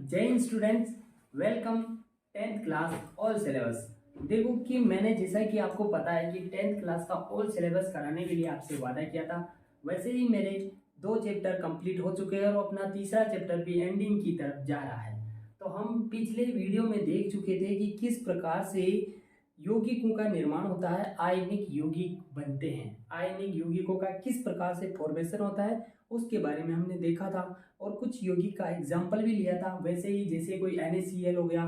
जय Hind students, welcome 10th class all syllabus. देखो कि मैंने जैसा कि आपको पता है कि 10th क्लास का ऑल सिलेबस कराने के लिए आपसे वादा किया था, वैसे ही मेरे 2 चैप्टर कंप्लीट हो चुके हैं और अपना तीसरा चैप्टर भी एंडिंग की तरफ जा रहा है। तो हम पिछले वीडियो में देख चुके थे कि किस प्रकार से यौगिकों का निर्माण होता है, आयनिक यौगिक बनते हैं। आयनिक यौगिकों का किस प्रकार से फॉर्मेशन होता है उसके बारे में हमने देखा था और कुछ यौगिक का एग्जाम्पल भी लिया था। वैसे ही जैसे कोई NaCl हो गया,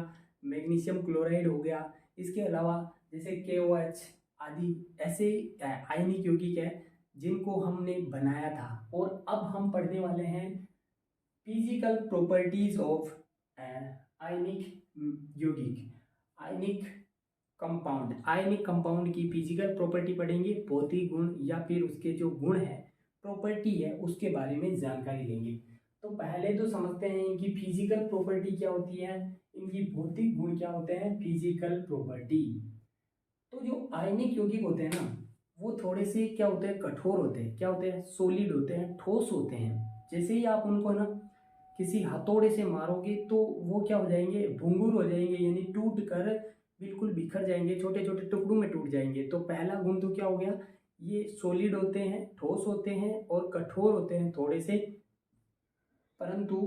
मैग्नीशियम क्लोराइड हो गया, इसके अलावा जैसे KOH आदि ऐसे आयनिक यौगिक है जिनको हमने बनाया था। और अब हम पढ़ने वाले हैं फिजिकल प्रॉपर्टीज ऑफ आयनिक यौगिक, आयनिक कंपाउंड की फिजिकल प्रॉपर्टी पढ़ेंगे। भौतिक गुण या फिर उसके जो गुण है, प्रॉपर्टी है, उसके बारे में जानकारी लेंगे। तो पहले तो समझते हैं इनकी फिजिकल प्रॉपर्टी क्या होती है, इनकी भौतिक गुण क्या होते हैं। फिजिकल प्रॉपर्टी, तो जो आयनिक यौगिक होते हैं ना, वो थोड़े से क्या होते हैं, कठोर होते हैं। क्या होते हैं, सॉलिड होते हैं, ठोस होते हैं। जैसे ही आप उनको ना किसी हथौड़े से मारोगे तो वो क्या हो जाएंगे, भंगुर हो जाएंगे, यानी टूट कर बिल्कुल बिखर जाएंगे, छोटे छोटे टुकड़ों में टूट जाएंगे। तो पहला गुण तो क्या हो गया, ये सॉलिड होते हैं, ठोस होते हैं और कठोर होते हैं थोड़े से। परंतु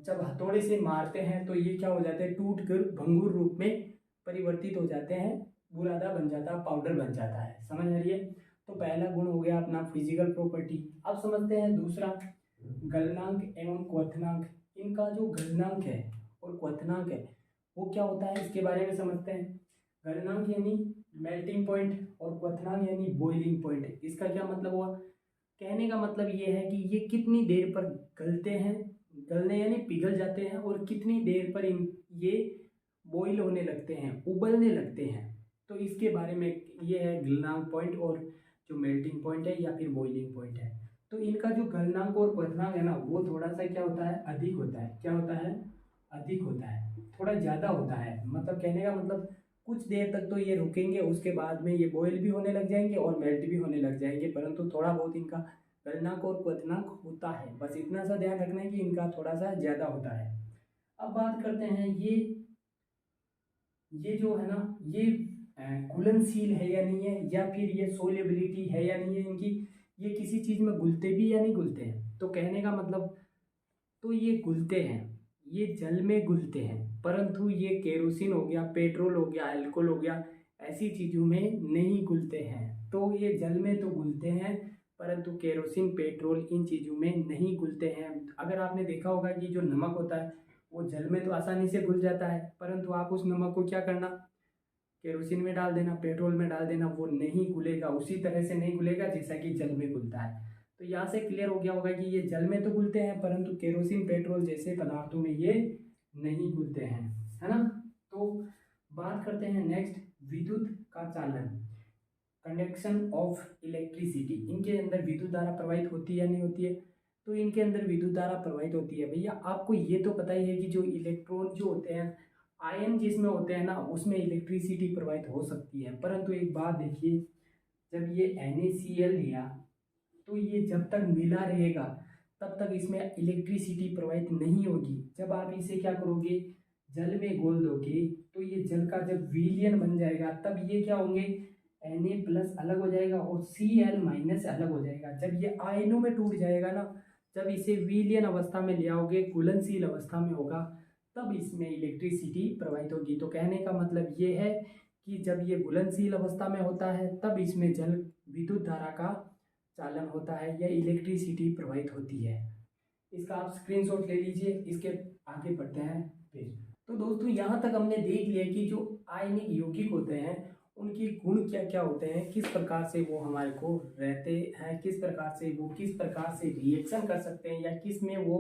जब हथौड़े से मारते हैं तो ये क्या हो जाते हैं, टूट कर भंगुर रूप में परिवर्तित हो जाते हैं, बुरादा बन जाता है, पाउडर बन जाता है। समझ आ रही है। तो पहला गुण हो गया अपना फिजिकल प्रॉपर्टी। अब समझते हैं दूसरा, गलनांक एवं क्वथनांक। इनका जो गलनांक है और क्वथनांक है वो क्या होता है, इसके बारे में समझते हैं। गलनांक यानी मेल्टिंग पॉइंट और क्वथनांक यानी बॉइलिंग पॉइंट। इसका क्या मतलब हुआ, कहने का मतलब ये है कि ये कितनी देर पर गलते हैं, गलने यानी पिघल जाते हैं, और कितनी देर पर ये बॉईल होने लगते हैं, उबलने लगते हैं। तो इसके बारे में ये है गलनांक पॉइंट और जो मेल्टिंग पॉइंट है या फिर बॉइलिंग पॉइंट है। तो इनका जो गलनांक और क्वथनांक है ना, वो थोड़ा सा क्या होता है, अधिक होता है। क्या होता है, अधिक होता है, थोड़ा ज़्यादा होता है। मतलब कहने का मतलब कुछ देर तक तो ये रुकेंगे, उसके बाद में ये बॉयल भी होने लग जाएंगे और मेल्ट भी होने लग जाएंगे, परंतु थोड़ा बहुत इनका गलनांक और क्वथनांक होता है। बस इतना सा ध्यान रखना है कि इनका थोड़ा सा ज़्यादा होता है। अब बात करते हैं ये जो है ना, ये घुलनशील है या नहीं है, या फिर ये सोलिबिलिटी है या नहीं है इनकी, ये किसी चीज़ में घुलते भी या नहीं घुलते हैं। तो कहने का मतलब, तो ये घुलते हैं, ये जल में घुलते हैं, परंतु ये केरोसिन हो गया, पेट्रोल हो गया, अल्कोहल हो गया, ऐसी चीज़ों में नहीं घुलते हैं। तो ये जल में तो घुलते हैं, परंतु केरोसिन, पेट्रोल इन चीज़ों में नहीं घुलते हैं। अगर आपने देखा होगा कि जो नमक होता है वो जल में तो आसानी से घुल जाता है, परंतु आप उस नमक को क्या करना, केरोसिन में डाल देना, पेट्रोल में डाल देना, वो नहीं घुलेगा, उसी तरह से नहीं घुलेगा जैसा कि जल में घुलता है। तो यहाँ से क्लियर हो गया होगा कि ये जल में तो घुलते हैं, परंतु केरोसिन, पेट्रोल जैसे पदार्थों में ये नहीं घुलते हैं, है ना। तो बात करते हैं नेक्स्ट, विद्युत का चालन, कंडक्शन ऑफ इलेक्ट्रिसिटी। इनके अंदर विद्युत धारा प्रवाहित होती है या नहीं होती है। तो इनके अंदर विद्युत धारा प्रवाहित होती है। भैया आपको ये तो पता ही है कि जो इलेक्ट्रॉन जो होते हैं, आयन जिसमें होते हैं ना, उसमें इलेक्ट्रिसिटी प्रवाहित हो सकती है। परंतु एक बात देखिए, जब ये NaCl लिया तो ये जब तक मिला रहेगा तब तक इसमें इलेक्ट्रिसिटी प्रवाहित नहीं होगी। जब आप इसे क्या करोगे, जल में घोल दोगे, तो ये जल का जब विलयन बन जाएगा तब ये क्या होंगे, Na+ अलग हो जाएगा और Cl- अलग हो जाएगा। जब ये आयनों में टूट जाएगा ना, जब इसे विलयन अवस्था में ले आओगे, घुलनशील अवस्था में होगा, तब इसमें इलेक्ट्रिसिटी प्रवाहित होगी। तो कहने का मतलब ये है कि जब ये घुलनशील अवस्था में होता है तब इसमें जल विद्युत धारा का चालन होता है या इलेक्ट्रिसिटी प्रवाहित होती है। इसका आप स्क्रीनशॉट ले लीजिए। इसके आगे बढ़ते हैं फिर। तो दोस्तों यहाँ तक हमने देख लिया कि जो आयनिक यौगिक होते हैं उनके गुण क्या क्या होते हैं, किस प्रकार से वो हमारे को रहते हैं, किस प्रकार से वो किस प्रकार से रिएक्शन कर सकते हैं, या किस में वो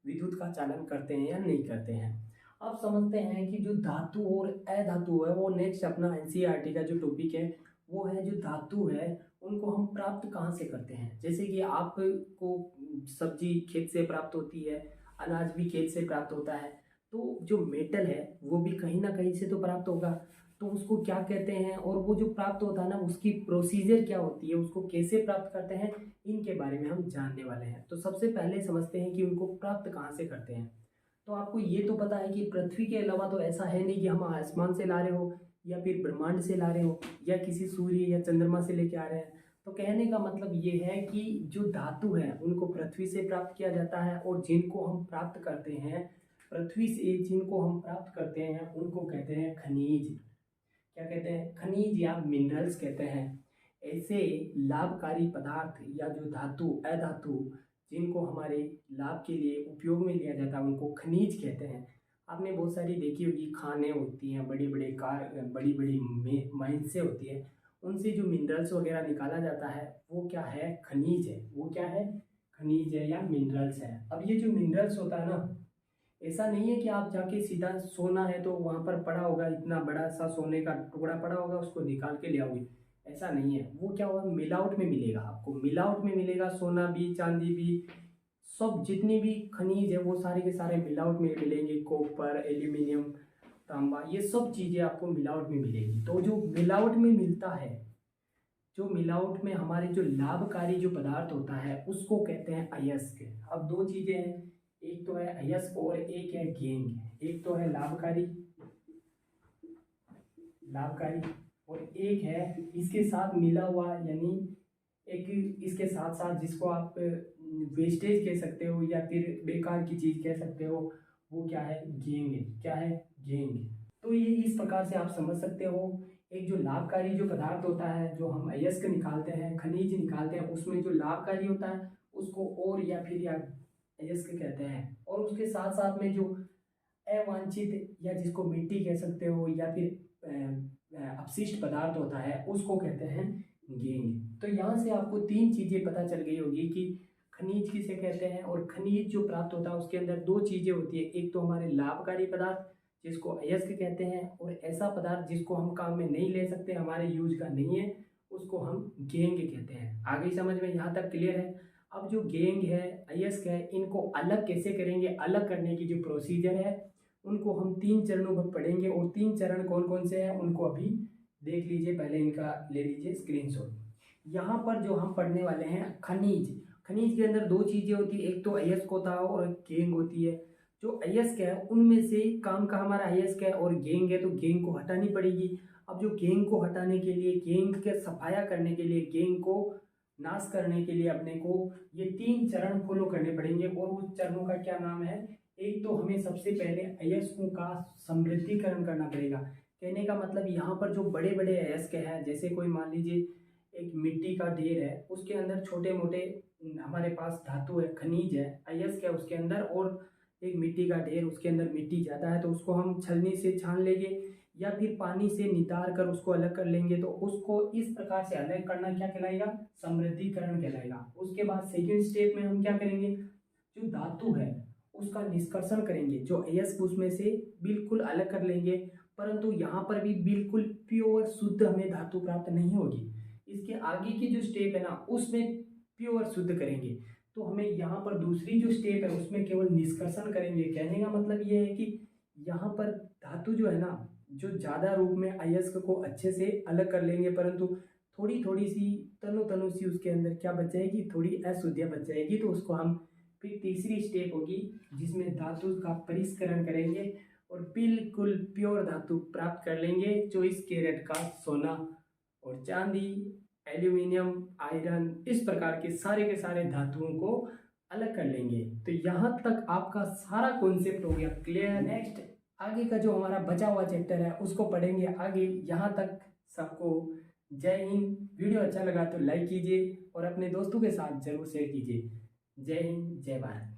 विद्युत का चालन करते हैं या नहीं करते हैं। अब समझते हैं कि जो धातु और अधातु है, वो नेक्स्ट अपना NCERT का जो टॉपिक है वो है जो धातु है उनको हम प्राप्त कहाँ से करते हैं। जैसे कि आपको सब्जी खेत से प्राप्त होती है, अनाज भी खेत से प्राप्त होता है, तो जो मेटल है वो भी कहीं ना कहीं से तो प्राप्त होगा। तो उसको क्या कहते हैं, और वो जो प्राप्त होता है ना, उसकी प्रोसीजर क्या होती है, उसको कैसे प्राप्त करते हैं, इनके बारे में हम जानने वाले हैं। तो सबसे पहले समझते हैं कि उनको प्राप्त कहाँ से करते हैं। तो आपको ये तो पता है कि पृथ्वी के अलावा तो ऐसा है नहीं कि हम आसमान से ला रहे हो या फिर ब्रह्मांड से ला रहे हो या किसी सूर्य या चंद्रमा से लेके आ रहे हैं। तो कहने का मतलब ये है कि जो धातु है उनको पृथ्वी से प्राप्त किया जाता है, और जिनको हम प्राप्त करते हैं पृथ्वी से, जिनको हम प्राप्त करते हैं उनको कहते हैं खनिज। क्या कहते हैं? खनिज या मिनरल्स कहते हैं। ऐसे लाभकारी पदार्थ या जो धातु अधातु जिनको हमारे लाभ के लिए उपयोग में लिया जाता है उनको खनिज कहते हैं। आपने बहुत सारी देखी होगी, खाने होती हैं, बड़ी बड़ी कार, बड़ी बड़ी माइंसें होती हैं, उनसे जो मिनरल्स वगैरह निकाला जाता है वो क्या है? खनिज है। वो क्या है? खनिज है या मिनरल्स है। अब ये जो मिनरल्स होता है ना, ऐसा नहीं है कि आप जाके सीधा सोना है तो वहाँ पर पड़ा होगा, इतना बड़ा सा सोने का टुकड़ा पड़ा होगा उसको निकाल के ले आओगे, ऐसा नहीं है। वो क्या होगा? मिलावट में मिलेगा आपको, मिलावट में मिलेगा। सोना भी, चांदी भी, सब जितने भी खनिज है वो सारे के सारे मिलावट में मिलेंगे। कॉपर, एल्यूमिनियम, तांबा, ये सब चीज़ें आपको मिलावट में मिलेगी। तो जो मिलावट में मिलता है, जो मिलावट में हमारे जो लाभकारी जो पदार्थ होता है उसको कहते हैं अयस्क। अब दो चीज़ें हैं, एक तो है अयस्क और एक है गेंग। एक तो है लाभकारी, लाभकारी, और एक है इसके साथ मिला हुआ, यानी एक इसके साथ साथ जिसको आप वेस्टेज कह सकते हो या फिर बेकार की चीज़ कह सकते हो, वो क्या है? गेंग है। क्या है? गेंग। तो ये इस प्रकार से आप समझ सकते हो। एक जो लाभकारी जो पदार्थ होता है, जो हम अयस्क निकालते हैं, खनिज निकालते हैं, उसमें जो लाभकारी होता है उसको और या फिर या अयस्क कहते हैं। और उसके साथ साथ में जो अवांछित या जिसको मिट्टी कह सकते हो या फिर अपशिष्ट पदार्थ होता है उसको कहते हैं गेंग। तो यहाँ से आपको तीन चीज़ें पता चल गई होगी कि खनिज किसे कहते हैं, और खनिज जो प्राप्त होता है उसके अंदर दो चीज़ें होती है। एक तो हमारे लाभकारी पदार्थ जिसको अयस्क कहते हैं, और ऐसा पदार्थ जिसको हम काम में नहीं ले सकते, हमारे यूज का नहीं है, उसको हम गेंग कहते हैं। आगे समझ में यहाँ तक क्लियर है? अब जो गेंग है, अयस्क है, इनको अलग कैसे करेंगे, अलग करने की जो प्रोसीजर है उनको हम 3 चरणों में पढ़ेंगे। और 3 चरण कौन कौन से हैं उनको अभी देख लीजिए। पहले इनका ले लीजिए स्क्रीनशॉट। यहाँ पर जो हम पढ़ने वाले हैं खनिज, खनिज के अंदर दो चीज़ें होती है, एक तो अयस्क होता है और गेंग होती है। जो अयस्क है उनमें से काम का हमारा अयस्क है और गेंग है, तो गेंग को हटानी पड़ेगी। अब जो गेंग को हटाने के लिए, गेंग के सफाया करने के लिए, गेंग को नाश करने के लिए अपने को ये 3 चरण फॉलो करने पड़ेंगे। और उस चरणों का क्या नाम है? एक तो हमें सबसे पहले अयस्कों का समृद्धिकरण करना पड़ेगा। कहने का मतलब यहाँ पर जो बड़े बड़े अयस्क हैं, जैसे कोई मान लीजिए एक मिट्टी का ढेर है, उसके अंदर छोटे मोटे हमारे पास धातु है, खनिज है, अयस्क है उसके अंदर, और एक मिट्टी का ढेर उसके अंदर मिट्टी ज़्यादा है, तो उसको हम छलनी से छान लेंगे या फिर पानी से नितार कर उसको अलग कर लेंगे। तो उसको इस प्रकार से अलग करना क्या कहलाएगा? समृद्धिकरण कहलाएगा। उसके बाद सेकेंड स्टेप में हम क्या करेंगे? जो धातु है उसका निष्कर्षण करेंगे, जो अयस्क उसमें से बिल्कुल अलग कर लेंगे। परंतु यहाँ पर भी बिल्कुल प्योर शुद्ध हमें धातु प्राप्त नहीं होगी। इसके आगे की जो स्टेप है ना उसमें प्योर शुद्ध करेंगे। तो हमें यहाँ पर दूसरी जो स्टेप है उसमें केवल निष्कर्षण करेंगे। कहने का मतलब ये है कि यहाँ पर धातु जो है ना, जो ज़्यादा रूप में अयस्क को अच्छे से अलग कर लेंगे, परंतु थोड़ी थोड़ी सी तनु तनु सी उसके अंदर क्या बच जाएगी? थोड़ी अशुद्धियाँ बच जाएगी। तो उसको हम फिर तीसरी स्टेप होगी जिसमें धातु का परिष्करण करेंगे और बिल्कुल प्योर धातु प्राप्त कर लेंगे। 24 कैरेट का सोना और चांदी, एल्यूमिनियम, आयरन, इस प्रकार के सारे धातुओं को अलग कर लेंगे। तो यहाँ तक आपका सारा कॉन्सेप्ट हो गया क्लियर। नेक्स्ट आगे का जो हमारा बचा हुआ चैप्टर है उसको पढ़ेंगे आगे। यहाँ तक सबको जय हिंद। वीडियो अच्छा लगा तो लाइक कीजिए और अपने दोस्तों के साथ जरूर शेयर कीजिए। जय हिंद, जय भारत।